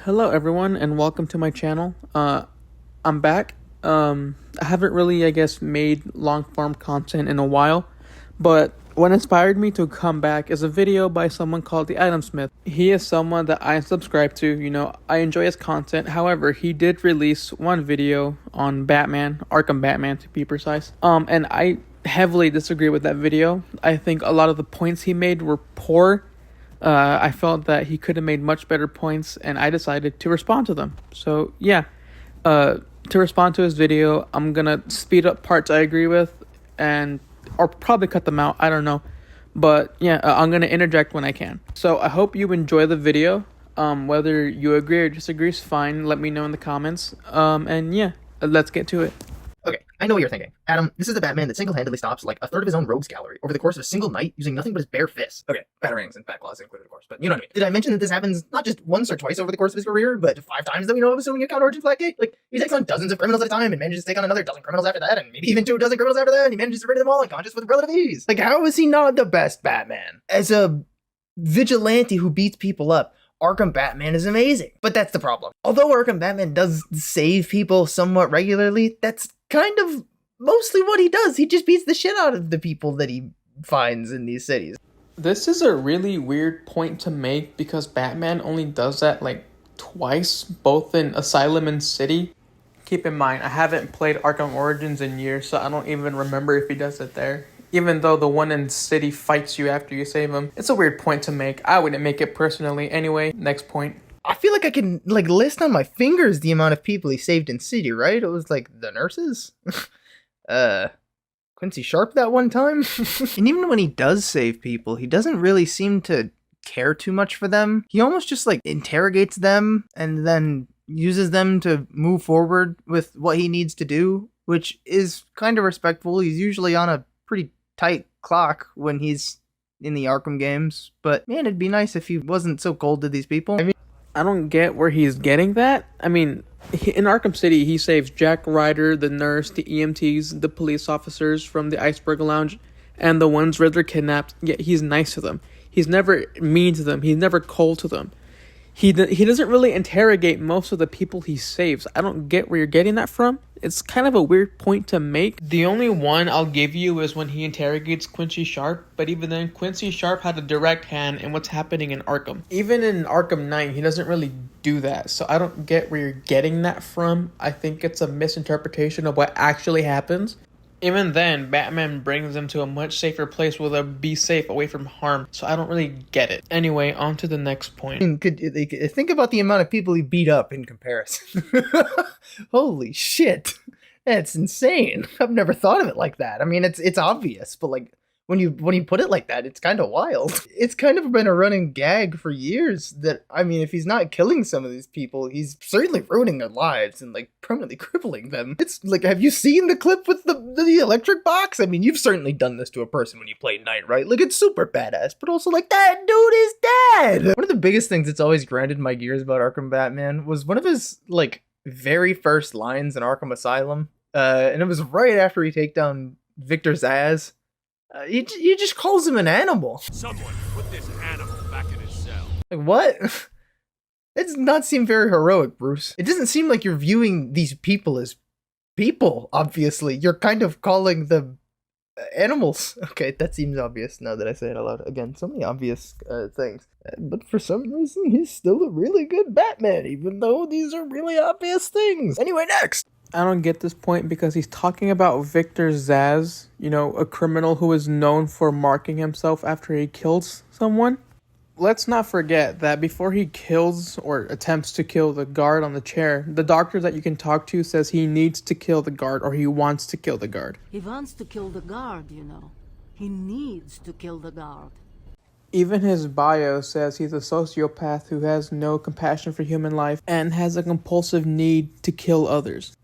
Hello everyone and welcome to my channel. I'm back. I haven't really, made long-form content in a while, but what inspired me to come back is a video by someone called the Atomsmith. He is someone that I subscribe to, I enjoy his content. However, he did release one video on Batman, Arkham Batman to be precise. And I heavily disagree with that video. I think a lot of the points he made were poor. I felt that he could have made much better points, and I decided to respond to them. So yeah, to respond to his video, I'm gonna speed up parts I agree with, or probably cut them out. I don't know, but yeah, I'm gonna interject when I can. So I hope you enjoy the video. Whether you agree or disagree is fine. Let me know in the comments. And yeah, let's get to it. Okay, I know what you're thinking. Adam, this is the Batman that single-handedly stops like a third of his own rogues gallery over the course of a single night using nothing but his bare fists. Okay, batarangs and bat claws included, of course, but you know what I mean. Did I mention that this happens not just once or twice over the course of his career, but 5 times that we know of, assuming you count Origin Blackgate? Like, he takes on dozens of criminals at a time and manages to take on another dozen criminals after that, and maybe even 2 dozen criminals after that, and he manages to rid them all unconscious with relative ease. Like, how is he not the best Batman? As a vigilante who beats people up, Arkham Batman is amazing. But that's the problem. Although Arkham Batman does save people somewhat regularly, that's kind of mostly what he does. He just beats the shit out of the people that he finds in these cities. This is a really weird point to make because Batman only does that like twice, both in Asylum and City. Keep in mind, I haven't played Arkham Origins in years, so I don't even remember if he does it there. Even though the one in City fights you after you save him. It's a weird point to make. I wouldn't make it personally. Anyway, next point. I feel like I can list on my fingers the amount of people he saved in City, right? It was like the nurses? Quincy Sharp that one time? And even when he does save people, he doesn't really seem to care too much for them. He almost just interrogates them and then uses them to move forward with what he needs to do, which is kind of respectful. He's usually on a pretty tight clock when he's in the Arkham games, but man, it'd be nice if he wasn't so cold to these people. I don't get where he's getting that. I mean, in Arkham City, he saves Jack Ryder, the nurse, the EMTs, the police officers from the Iceberg Lounge, and the ones Riddler kidnapped. Yet he's nice to them. He's never mean to them. He's never cold to them. He doesn't really interrogate most of the people he saves. I don't get where you're getting that from. It's kind of a weird point to make. The only one I'll give you is when he interrogates Quincy Sharp, but even then, Quincy Sharp had a direct hand in what's happening in Arkham. Even in Arkham Knight, he doesn't really do that, so I don't get where you're getting that from. I think it's a misinterpretation of what actually happens. Even then, Batman brings them to a much safer place where they'll be safe away from harm, so I don't really get it. Anyway, on to the next point. Think about the amount of people he beat up in comparison. Holy shit. That's insane. I've never thought of it like that. I mean, it's obvious, but when you put it like that, it's kind of wild. It's kind of been a running gag for years that, I mean, if he's not killing some of these people, he's certainly ruining their lives and permanently crippling them. It's have you seen the clip with the electric box? I mean, you've certainly done this to a person when you play Knight, right? It's super badass, but also that dude is dead. One of the biggest things that's always grinded my gears about Arkham Batman was one of his very first lines in Arkham Asylum, and it was right after he take down Victor Zsasz. He just calls him an animal. Someone put this animal back in his cell. What? That does not seem very heroic, Bruce. It doesn't seem like you're viewing these people as people, obviously. You're kind of calling them animals. Okay, that seems obvious now that I say it out loud. Again, so many obvious things. But for some reason, he's still a really good Batman, even though these are really obvious things. Anyway, next! I don't get this point because he's talking about Victor Zsasz, a criminal who is known for marking himself after he kills someone. Let's not forget that before he kills or attempts to kill the guard on the chair, the doctor that you can talk to says he needs to kill the guard or he wants to kill the guard. He wants to kill the guard, He needs to kill the guard. Even his bio says he's a sociopath who has no compassion for human life and has a compulsive need to kill others.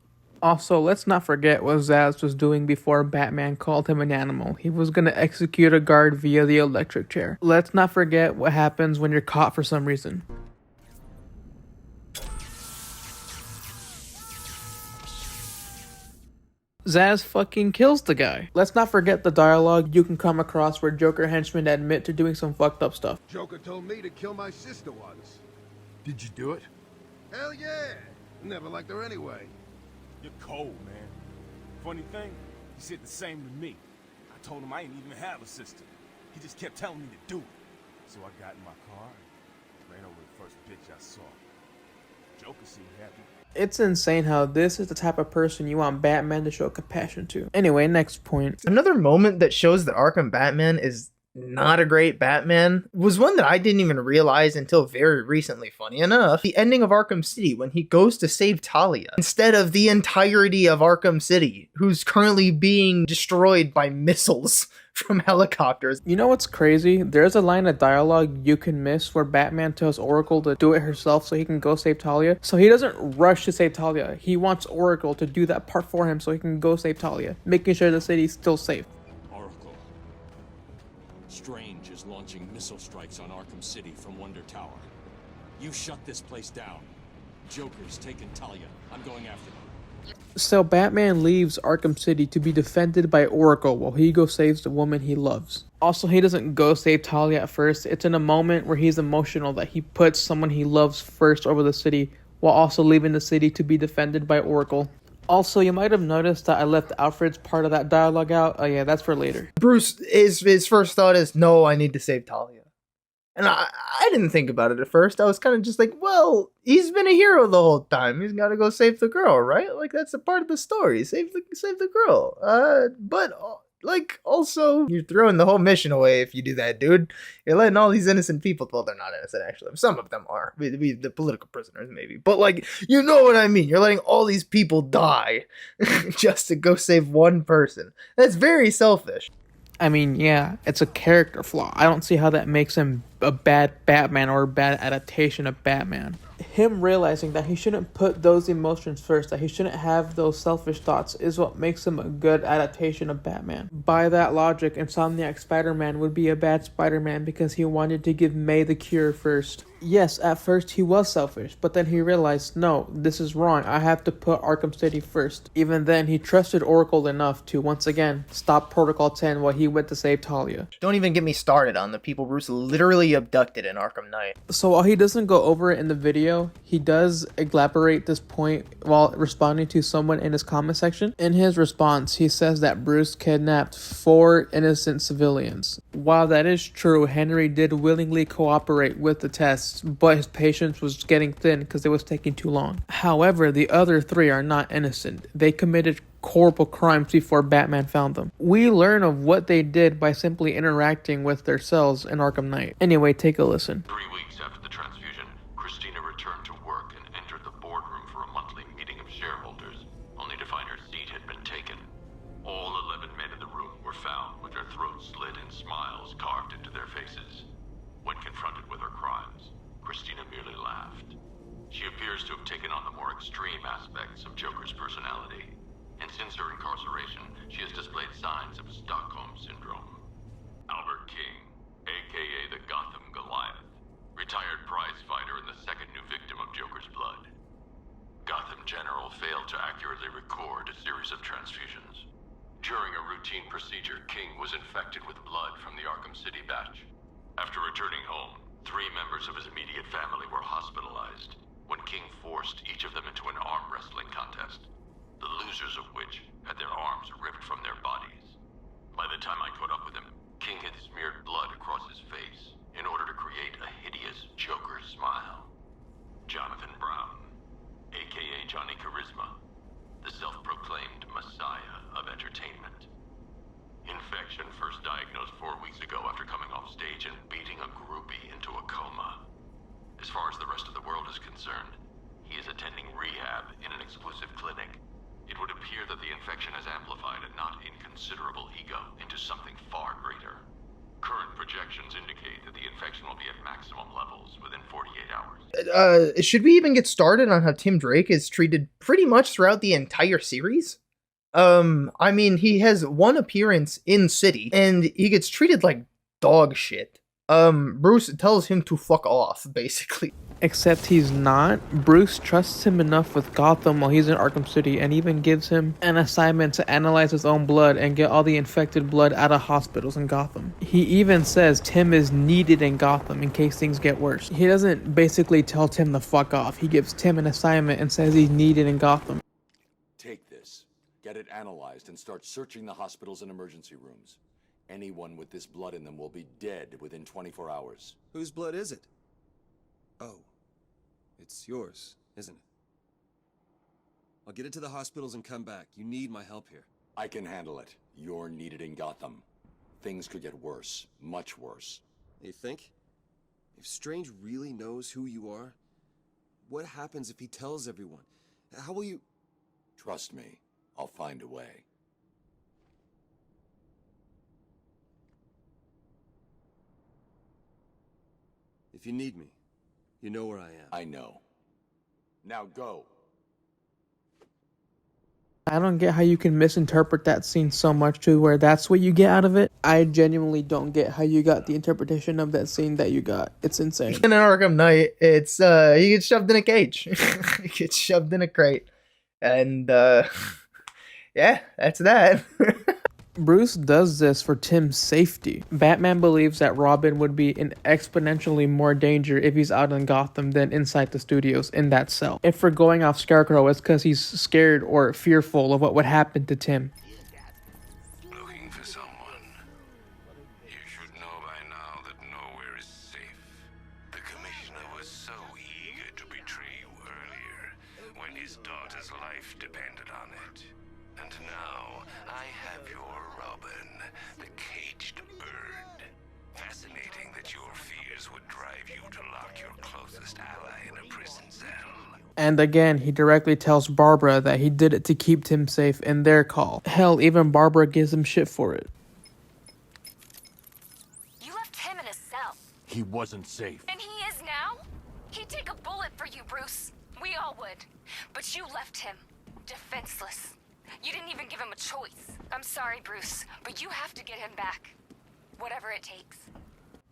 Also, let's not forget what Zsasz was doing before Batman called him an animal. He was going to execute a guard via the electric chair. Let's not forget what happens when you're caught for some reason. Zsasz fucking kills the guy. Let's not forget the dialogue you can come across where Joker henchmen admit to doing some fucked up stuff. Joker told me to kill my sister once. Did you do it? Hell yeah! Never liked her anyway. You're cold, man. Funny thing, he said the same to me. I told him I didn't even have a sister. He just kept telling me to do it. So I got in my car and ran over the first bitch I saw. Joker seemed happy. It's insane how this is the type of person you want Batman to show compassion to. Anyway, next point. Another moment that shows that Arkham Batman is not a great Batman was one that I didn't even realize until very recently, funny enough. The ending of Arkham City when he goes to save Talia instead of the entirety of Arkham City, who's currently being destroyed by missiles from helicopters. You know what's crazy? There's a line of dialogue you can miss where Batman tells Oracle to do it herself so he can go save Talia. So he doesn't rush to save Talia. He wants Oracle to do that part for him so he can go save Talia, making sure the city's still safe. Oracle. Strange is launching missile strikes on Arkham City from Wonder Tower. You shut this place down. Joker's taken Talia. I'm going after them. So Batman leaves Arkham City to be defended by Oracle while he goes saves the woman he loves. Also, he doesn't go save Talia at first. It's in a moment where he's emotional that he puts someone he loves first over the city while also leaving the city to be defended by Oracle. Also, you might have noticed that I left Alfred's part of that dialogue out. Oh yeah, that's for later. Bruce, his first thought is, no, I need to save Talia. And I didn't think about it at first. I was kind of just like, well, he's been a hero the whole time. He's got to go save the girl, right? Like, that's a part of the story. Save the girl. But like, also, you're throwing the whole mission away if you do that, dude. You're letting all these innocent people. Well, they're not innocent, actually. Some of them are. The political prisoners, maybe. But, like, you know what I mean. You're letting all these people die just to go save one person. That's very selfish. I mean, yeah, it's a character flaw. I don't see how that makes him a bad Batman or a bad adaptation of Batman. Him realizing that he shouldn't put those emotions first, that he shouldn't have those selfish thoughts, is what makes him a good adaptation of Batman. By that logic, Insomniac Spider-Man would be a bad Spider-Man because he wanted to give May the cure first. Yes, at first he was selfish, but then he realized, no, this is wrong. I have to put Arkham City first. Even then, he trusted Oracle enough to, once again, stop Protocol 10 while he went to save Talia. Don't even get me started on the people Bruce literally abducted in Arkham Knight. So while he doesn't go over it in the video, he does elaborate this point while responding to someone in his comment section. In his response, he says that Bruce kidnapped 4 innocent civilians. While that is true, Henry did willingly cooperate with the tests, but his patience was getting thin because it was taking too long. However, the other 3 are not innocent. They committed horrible crimes before Batman found them. We learn of what they did by simply interacting with their cells in Arkham Knight. Anyway, take a listen. 3 weeks after the transfusion, Christina returned to work and entered the boardroom for a monthly meeting of shareholders, only to find her seat had been taken. All 11 men in the room were found with their throats slit and smiles carved into their faces. When confronted with her crimes, Christina merely laughed. She appears to have taken on the more extreme aspects of Joker's personality, and since her incarceration, she has displayed signs of Stockholm Syndrome. Albert King, aka the Gotham Goliath, retired prize fighter and the second new victim of Joker's blood. Gotham General failed to accurately record a series of transfusions. During a routine procedure, King was infected with blood from the Arkham City batch. After returning home, 3 members of his immediate family were hospitalized when King forced each of them into an arm wrestling contest, the losers of which had their arms ripped from their bodies. By the time I caught up with him, King had smeared blood across his face in order to create a hideous Joker smile. Jonathan Brown, aka Johnny Charisma, the self-proclaimed messiah of entertainment. Infection first diagnosed 4 weeks ago after coming off stage and beating a groupie into a coma. As far as the rest of the world is concerned, he is attending rehab in an exclusive clinic. It would appear that the infection has amplified a not inconsiderable ego into something far greater. Current projections indicate that the infection will be at maximum levels within 48 hours. Should we even get started on how Tim Drake is treated pretty much throughout the entire series? I mean, he has one appearance in City, and he gets treated like dog shit. Bruce tells him to fuck off, basically. Except he's not. Bruce trusts him enough with Gotham while he's in Arkham City and even gives him an assignment to analyze his own blood and get all the infected blood out of hospitals in Gotham. He even says Tim is needed in Gotham in case things get worse. He doesn't basically tell Tim to fuck off. He gives Tim an assignment and says he's needed in Gotham. Take this, get it analyzed, and start searching the hospitals and emergency rooms. Anyone with this blood in them will be dead within 24 hours. Whose blood is it? Oh. It's yours, isn't it? I'll get it to the hospitals and come back. You need my help here. I can handle it. You're needed in Gotham. Things could get worse, much worse. You think? If Strange really knows who you are, what happens if he tells everyone? How will you... Trust me, I'll find a way. If you need me, you know where I am. I know. Now go. I don't get how you can misinterpret that scene so much to where that's what you get out of it. I genuinely don't get how you got the interpretation of that scene that you got. It's insane. In an Arkham Knight, it's he gets shoved in a cage. He gets shoved in a crate. And yeah, that's that. Bruce does this for Tim's safety. Batman believes that Robin would be in exponentially more danger if he's out in Gotham than inside the studios in that cell. If we're going off Scarecrow, it's because he's scared or fearful of what would happen to Tim. Looking for someone. You should know by now that nowhere is safe. The Commissioner was so eager to betray you earlier, when his daughter's life depended on it. And now, I have your Robin, the caged bird. Fascinating that your fears would drive you to lock your closest ally in a prison cell. And again, he directly tells Barbara that he did it to keep Tim safe in their call. Hell, even Barbara gives him shit for it. You left him in a cell. He wasn't safe. And he is now? He'd take a bullet for you, Bruce. We all would. But you left him defenseless. You didn't even give him a choice. I'm sorry, Bruce, but you have to get him back. Whatever it takes.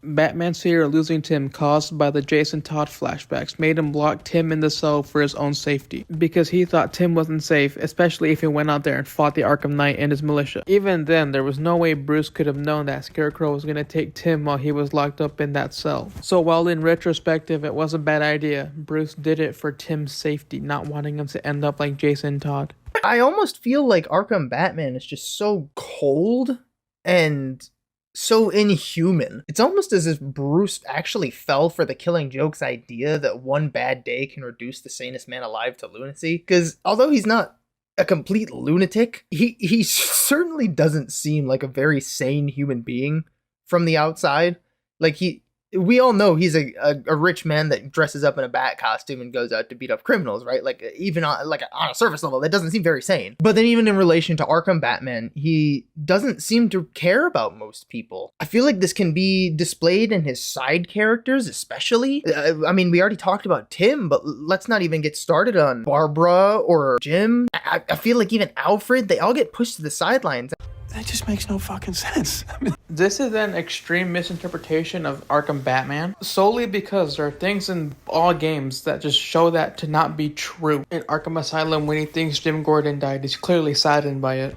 Batman's fear of losing Tim caused by the Jason Todd flashbacks made him lock Tim in the cell for his own safety, because he thought Tim wasn't safe, especially if he went out there and fought the Arkham Knight and his militia. Even then, there was no way Bruce could have known that Scarecrow was going to take Tim while he was locked up in that cell. So while in retrospective it was a bad idea, Bruce did it for Tim's safety, not wanting him to end up like Jason Todd. I almost feel like Arkham Batman is just so cold and so inhuman. It's almost as if Bruce actually fell for the Killing Joke's idea that one bad day can reduce the sanest man alive to lunacy. Because although he's not a complete lunatic, he certainly doesn't seem like a very sane human being from the outside. Like we all know he's a rich man that dresses up in a bat costume and goes out to beat up criminals, right? Like even on a surface level, that doesn't seem very sane. But then even in relation to Arkham Batman, he doesn't seem to care about most people. I feel like this can be displayed in his side characters, especially. I mean, we already talked about Tim, but let's not even get started on Barbara or Jim. I feel like even Alfred, they all get pushed to the sidelines. That just makes no fucking sense. This is an extreme misinterpretation of Arkham Batman, solely because there are things in all games that just show that to not be true. In Arkham Asylum, when he thinks Jim Gordon died, he's clearly saddened by it.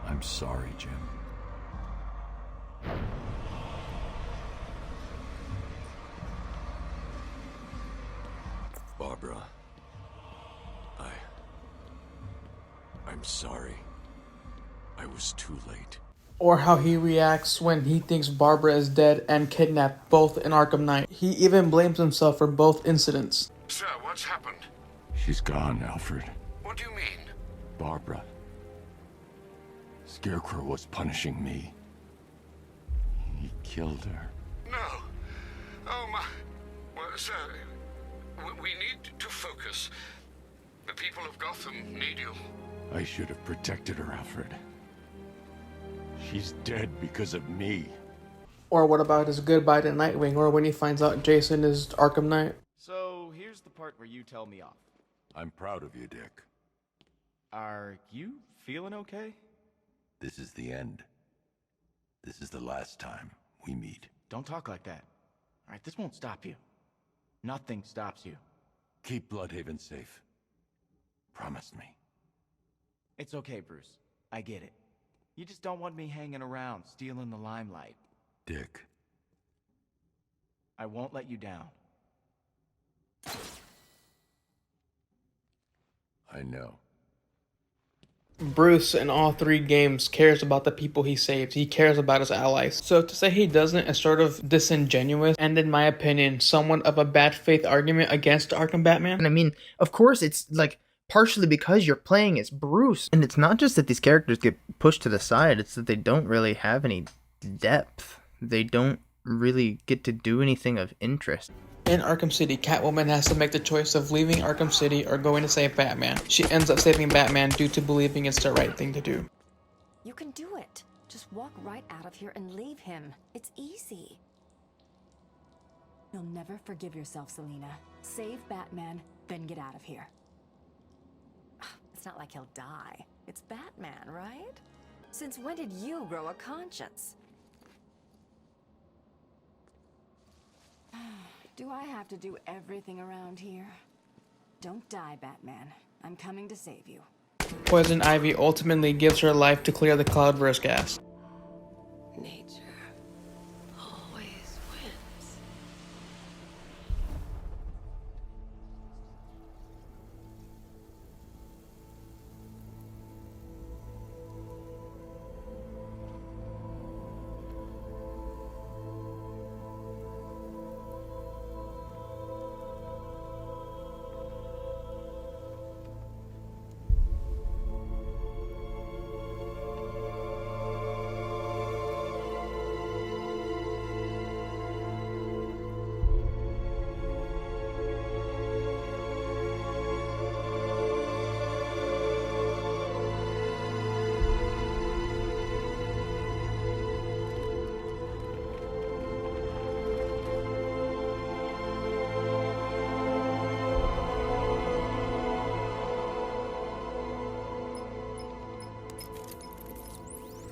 I'm sorry, Jim. Barbara, I'm sorry. I was too late. Or how he reacts when he thinks Barbara is dead and kidnapped, both in Arkham Knight. He even blames himself for both incidents. Sir, what's happened? She's gone, Alfred. What do you mean? Barbara. Scarecrow was punishing me. He killed her. No. Oh, my... Well, sir, we need to focus. The people of Gotham need you. I should have protected her, Alfred. She's dead because of me. Or what about his goodbye to Nightwing, or when he finds out Jason is Arkham Knight? So, here's the part where you tell me off. I'm proud of you, Dick. Are you feeling okay? This is the end. This is the last time we meet. Don't talk like that. All right, this won't stop you. Nothing stops you. Keep Bloodhaven safe. Promise me. It's okay, Bruce. I get it. You just don't want me hanging around, stealing the limelight. Dick. I won't let you down. I know. Bruce in all 3 games cares about the people he saves. He cares about his allies. So to say he doesn't is sort of disingenuous and, in my opinion, somewhat of a bad faith argument against Arkham Batman. And I mean, of course, it's like partially because you're playing as Bruce. And it's not just that these characters get pushed to the side, it's that they don't really have any depth. They don't really get to do anything of interest. In Arkham City, Catwoman has to make the choice of leaving Arkham City or going to save Batman. She ends up saving Batman due to believing it's the right thing to do. You can do it. Just walk right out of here and leave him. It's easy. You'll never forgive yourself, Selina. Save Batman, then get out of here. It's not like he'll die. It's Batman, right? Since when did you grow a conscience? Do I have to do everything around here? Don't die, Batman. I'm coming to save you. Poison Ivy ultimately gives her life to clear the Cloudverse gas. Nature always wins.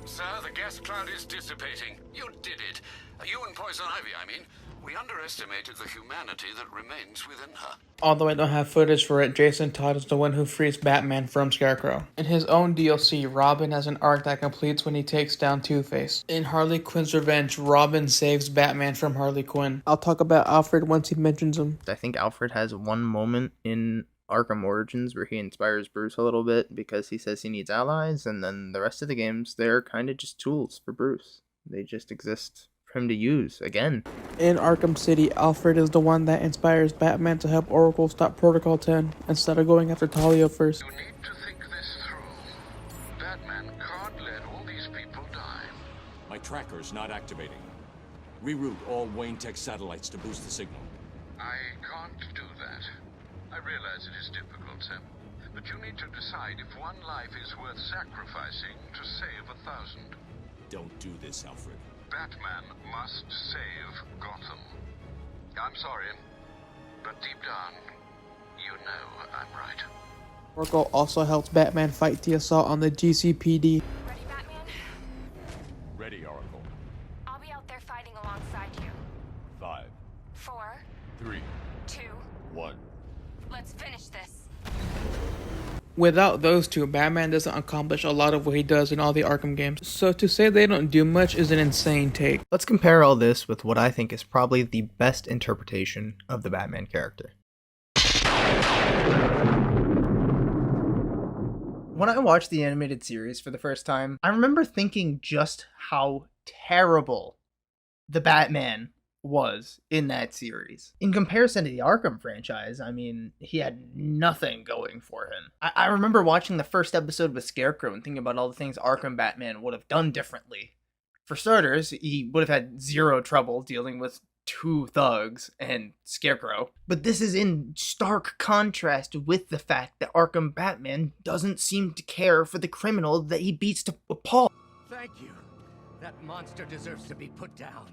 Sir, the gas cloud is dissipating. You did it. You and Poison Ivy, I mean. We underestimated the humanity that remains within her. Although I don't have footage for it, Jason Todd is the one who frees Batman from Scarecrow. In his own DLC, Robin has an arc that completes when he takes down Two-Face. In Harley Quinn's Revenge, Robin saves Batman from Harley Quinn. I'll talk about Alfred once he mentions him. I think Alfred has one moment in Arkham Origins where he inspires Bruce a little bit because he says he needs allies, and then the rest of the games, they're kind of just tools for Bruce. They just exist for him to use again. In Arkham City, Alfred is the one that inspires Batman to help Oracle stop Protocol 10 instead of going after Talia first. You need to think this through. Batman can't let all these people die. My tracker's not activating. Reroute all Wayne Tech satellites to boost the signal. I can't do that. I realize it is difficult, Sam. But you need to decide if one life is worth sacrificing to save 1,000. Don't do this, Alfred. Batman must save Gotham. I'm sorry, but deep down, you know I'm right. Oracle also helps Batman fight the assault on the GCPD. Ready, Batman? Ready, Oracle. I'll be out there fighting alongside you. 5, 4, 3, 2, 1. let's finish this. Without those two, Batman doesn't accomplish a lot of what he does in all the Arkham games. So to say they don't do much is an insane take. Let's compare all this with what I think is probably the best interpretation of the Batman character. When I watched the animated series for the first time, I remember thinking just how terrible the Batman was in that series. In comparison to the Arkham franchise, I mean, he had nothing going for him. I remember watching the first episode with Scarecrow and thinking about all the things Arkham Batman would have done differently. For starters, he would have had zero trouble dealing with two thugs and Scarecrow. But this is in stark contrast with the fact that Arkham Batman doesn't seem to care for the criminal that he beats to a pulp. Thank you. That monster deserves to be put down.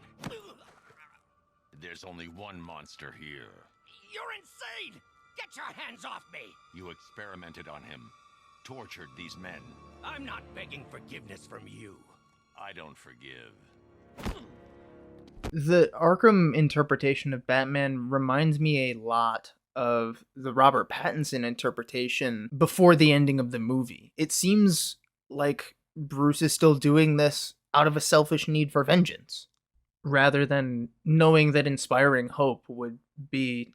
There's only one monster here. You're insane! Get your hands off me! You experimented on him. tortured these men. I'm not begging forgiveness from you. I don't forgive. The Arkham interpretation of Batman reminds me a lot of the Robert Pattinson interpretation before the ending of the movie. It seems like Bruce is still doing this out of a selfish need for vengeance, rather than knowing that inspiring hope would be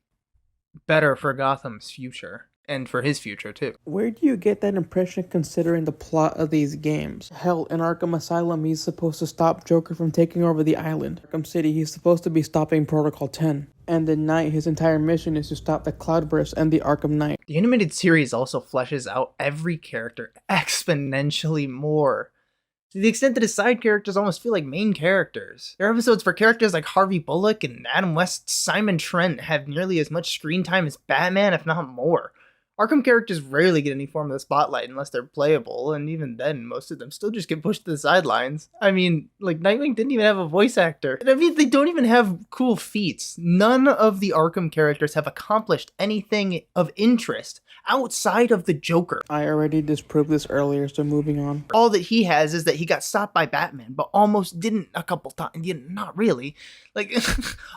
better for Gotham's future. And for his future, too. Where do you get that impression considering the plot of these games? Hell, in Arkham Asylum, he's supposed to stop Joker from taking over the island. Arkham City, he's supposed to be stopping Protocol 10. And in Night, his entire mission is to stop the Cloudburst and the Arkham Knight. The animated series also fleshes out every character exponentially more, to the extent that his side characters almost feel like main characters. There are episodes for characters like Harvey Bullock and Adam West's Simon Trent have nearly as much screen time as Batman, if not more. Arkham characters rarely get any form of the spotlight unless they're playable, and even then, most of them still just get pushed to the sidelines. I mean, like, Nightwing didn't even have a voice actor. And I mean, they don't even have cool feats. None of the Arkham characters have accomplished anything of interest outside of the Joker. I already disproved this earlier, so moving on. All that he has is that he got stopped by Batman, but almost didn't a couple times. Not really. Like,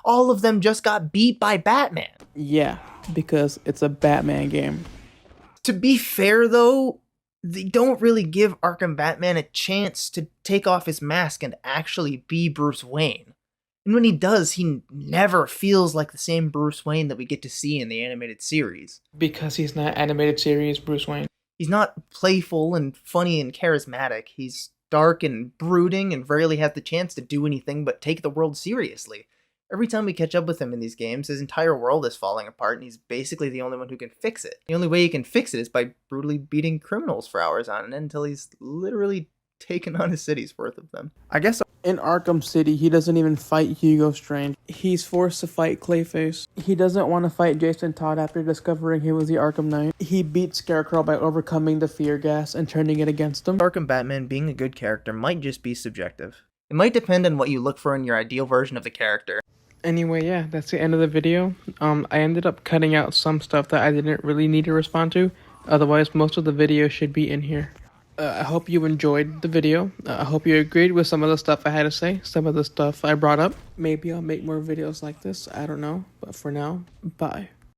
all of them just got beat by Batman. Yeah, because it's a Batman game. To be fair, though, they don't really give Arkham Batman a chance to take off his mask and actually be Bruce Wayne. And when he does, he never feels like the same Bruce Wayne that we get to see in the animated series. Because he's not animated series Bruce Wayne. He's not playful and funny and charismatic. He's dark and brooding and rarely has the chance to do anything but take the world seriously. Every time we catch up with him in these games, his entire world is falling apart and he's basically the only one who can fix it. The only way he can fix it is by brutally beating criminals for hours on end until he's literally taken on a city's worth of them. I guess in Arkham City, he doesn't even fight Hugo Strange. He's forced to fight Clayface. He doesn't want to fight Jason Todd after discovering he was the Arkham Knight. He beats Scarecrow by overcoming the fear gas and turning it against him. Arkham Batman being a good character might just be subjective. It might depend on what you look for in your ideal version of the character. Anyway, yeah, that's the end of the video. I ended up cutting out some stuff that I didn't really need to respond to. Otherwise, most of the video should be in here. I hope you enjoyed the video. I hope you agreed with some of the stuff I had to say, some of the stuff I brought up. Maybe I'll make more videos like this. I don't know. But for now, bye.